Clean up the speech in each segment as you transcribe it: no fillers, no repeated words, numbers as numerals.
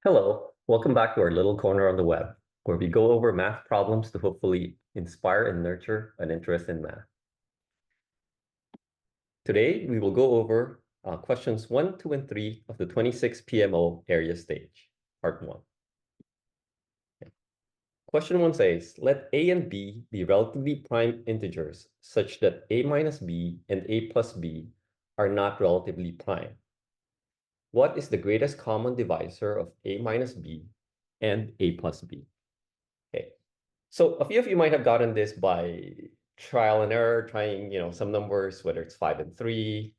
Hello, welcome back to our little corner on the web, where we go over math problems to hopefully inspire and nurture an interest in math. Today, we will go over questions 1, 2, and 3 of the 26 PMO area stage, part 1. Okay. Question 1 says, let A and B be relatively prime integers such that A minus B and A plus B are not relatively prime. What is the greatest common divisor of A minus B and A plus B? Okay. So a few of you might have gotten this by trial and error, trying some numbers, whether it's 5 and 3,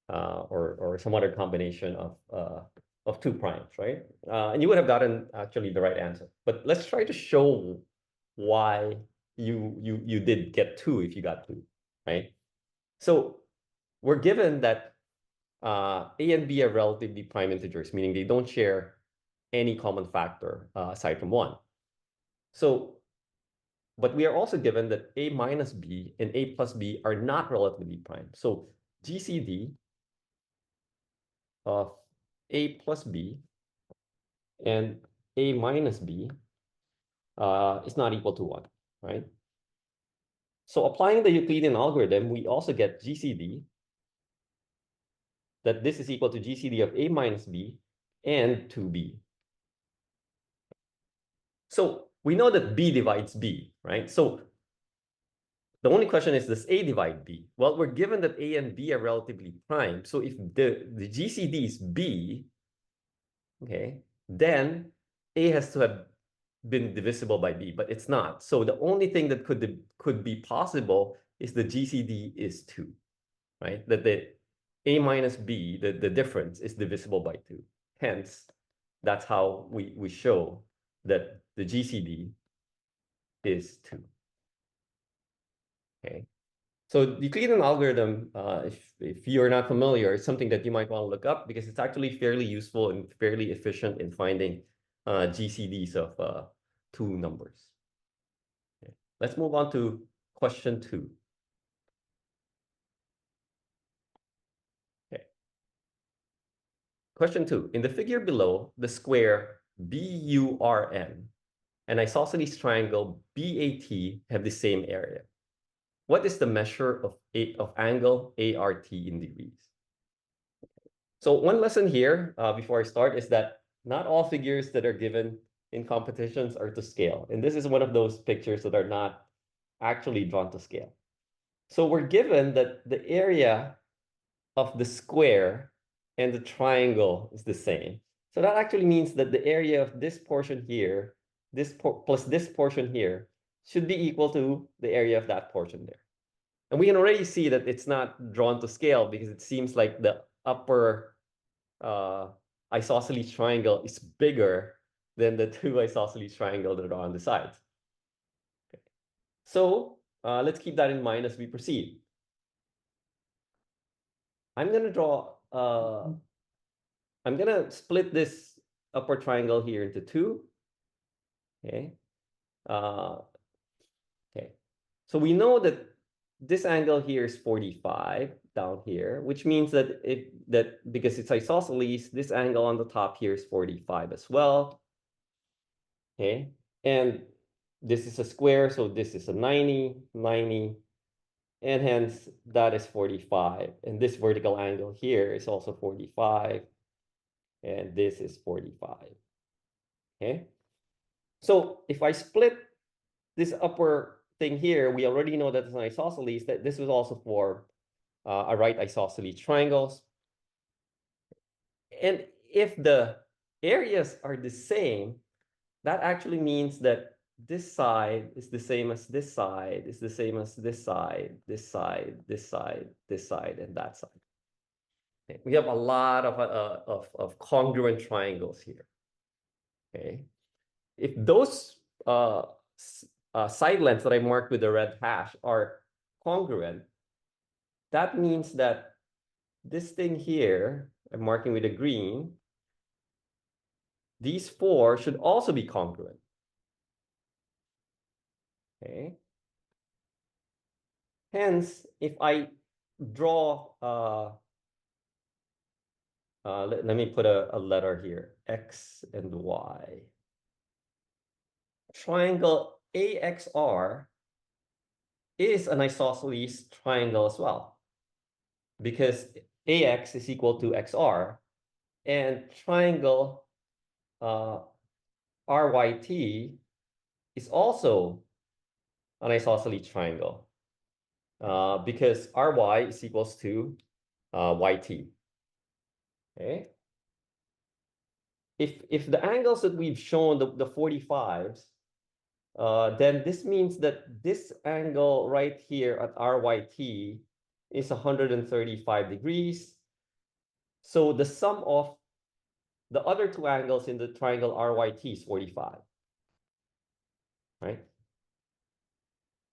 or some other combination of two primes, right? And you would have gotten actually the right answer. But let's try to show why you did get 2 if you got 2, right? So we're given that A and B are relatively prime integers, meaning they don't share any common factor aside from 1. So but we are also given that A minus B and A plus B are not relatively prime. So GCD of A plus B and A minus B is not equal to 1, right? So applying the Euclidean algorithm, we also get GCD, that this is equal to GCD of A minus B and 2B. So we know that B divides B, right? So the only question is, does A divide B? Well, we're given that A and B are relatively prime. So if the GCD is B, okay, then A has to have been divisible by B, but it's not. So the only thing that could be possible is the GCD is 2, right? That the A minus B, the difference, is divisible by 2. Hence, that's how we show that the GCD is 2. Okay. So the Euclidean algorithm, if you're not familiar, is something that you might want to look up because it's actually fairly useful and fairly efficient in finding GCDs of two numbers. Okay. Let's move on to question 2. Okay. Question 2. In the figure below, the square BURN and isosceles triangle BAT have the same area. What is the measure of angle ART in degrees? So one lesson here before I start is that not all figures that are given in competitions are to scale. And this is one of those pictures that are not actually drawn to scale. So we're given that the area of the square and the triangle is the same. So that actually means that the area of this portion here, plus this portion here, should be equal to the area of that portion there. And we can already see that it's not drawn to scale because it seems like the upper isosceles triangle is bigger than the two isosceles triangle that are on the sides. Okay. So let's keep that in mind as we proceed. I'm going to draw, I'm going to split this upper triangle here into 2. Okay. Okay. So we know that this angle here is 45 down here, which means that because it's isosceles, this angle on the top here is 45 as well. Okay. And this is a square, so this is a 90, 90, and hence that is 45. And this vertical angle here is also 45, and this is 45. Okay. So if I split this upper thing here, we already know that it's an isosceles, that this was also for a right isosceles triangles. And if the areas are the same, that actually means that this side is the same as this side, is the same as this side, this side, this side, this side, and that side. Okay. We have a lot of congruent triangles here. Okay. If those side lengths that I marked with the red hash are congruent, that means that this thing here, I'm marking with the green, these 4 should also be congruent. Okay. Hence, if I draw let me put a letter here, X and Y. Triangle AXR is an isosceles triangle as well, because AX is equal to XR, and triangle RYT is also an isosceles triangle, because RY is equals to YT. Okay. If the angles that we've shown, the 45s, then this means that this angle right here at RYT is 135 degrees. So the sum of the other two angles in the triangle RYT is 45, right?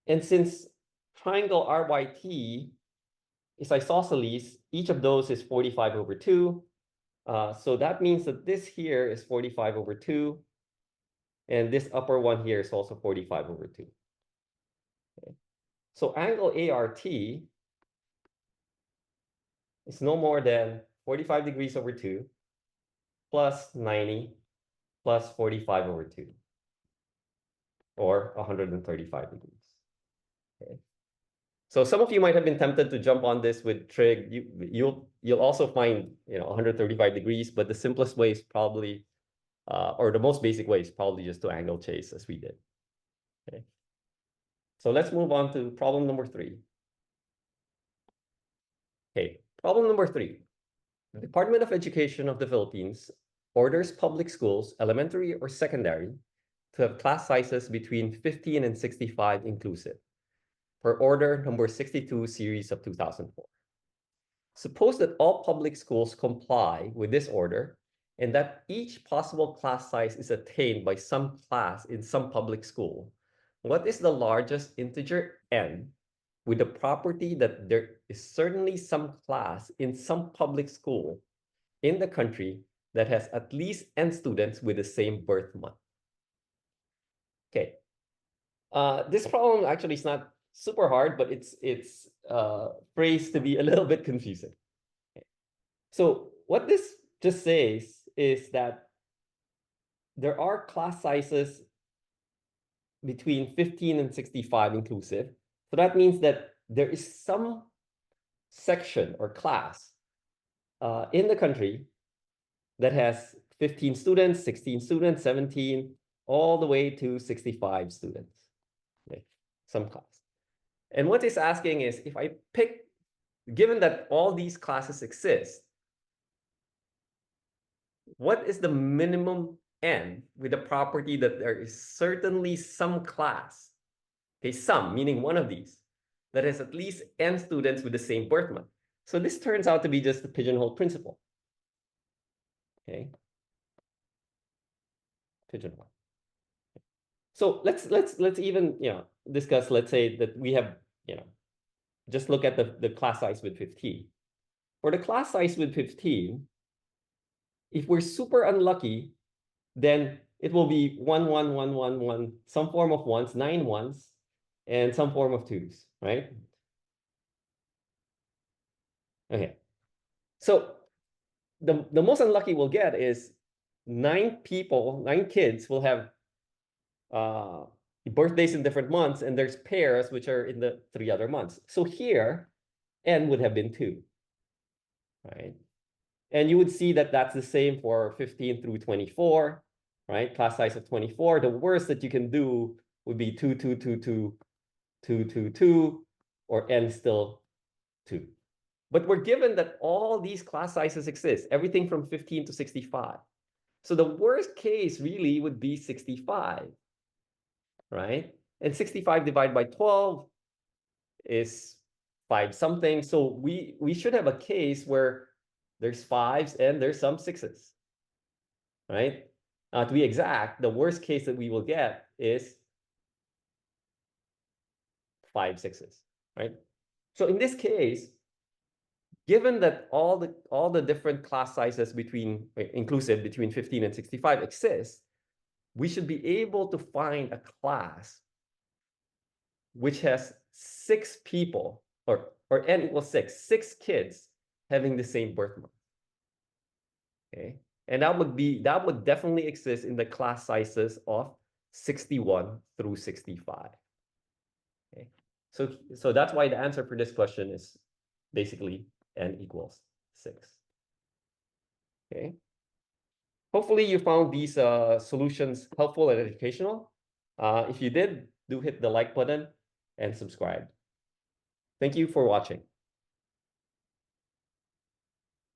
And since triangle RYT is isosceles, each of those is 45 over 2. So that means that this here is 45 over 2. And this upper one here is also 45 over 2. Okay. So angle ART is no more than 45 degrees over 2 plus 90 plus 45 over 2, or 135 degrees. Okay. So some of you might have been tempted to jump on this with trig. You'll also find 135 degrees, but the simplest way is probably, or the most basic way is probably just to angle chase as we did. Okay. So let's move on to problem number 3. Okay, problem number 3. The Department of Education of the Philippines orders public schools, elementary or secondary, to have class sizes between 15 and 65 inclusive, per order number 62 series of 2004. Suppose that all public schools comply with this order and that each possible class size is attained by some class in some public school. What is the largest integer n with the property that there is certainly some class in some public school in the country that has at least n students with the same birth month? Okay. This problem actually is not super hard, but it's phrased to be a little bit confusing. Okay. So what this just says is that there are class sizes between 15 and 65 inclusive. So that means that there is some section or class in the country that has 15 students, 16 students, 17, all the way to 65 students. Okay, some class. And what it's asking is, if I pick, given that all these classes exist, what is the minimum n with the property that there is certainly some class, okay, some, meaning one of these, that has at least n students with the same birth month? So this turns out to be just the pigeonhole principle. Okay. Pigeonhole. So let's even discuss, let's say that we have, just look at the class size with 15. For the class size with 15, if we're super unlucky, then it will be 1, 1, 1, 1, 1, some form of ones, 9 ones, and some form of 2s, right? Okay. So the most unlucky we'll get is 9 kids will have birthdays in different months, and there's pairs which are in the 3 other months. So here, n would have been 2, right? And you would see that that's the same for 15 through 24, right? Class size of 24. The worst that you can do would be 2, 2, 2, 2, 2, 2, 2, or n still 2. But we're given that all these class sizes exist, everything from 15 to 65. So the worst case really would be 65, right? And 65 divided by 12 is 5 something. So we should have a case where there's 5s and there's some 6s, right? To be exact, the worst case that we will get is 5 6s, right? So in this case, given that all the different class sizes inclusive between 15 and 65 exist, we should be able to find a class which has 6 people, or n equals 6 kids having the same birth month. Okay, and that would definitely exist in the class sizes of 61 through 65. Okay, so that's why the answer for this question is basically n equals 6. Okay, hopefully you found these solutions helpful and educational. If you did, do hit the like button and subscribe. Thank you for watching.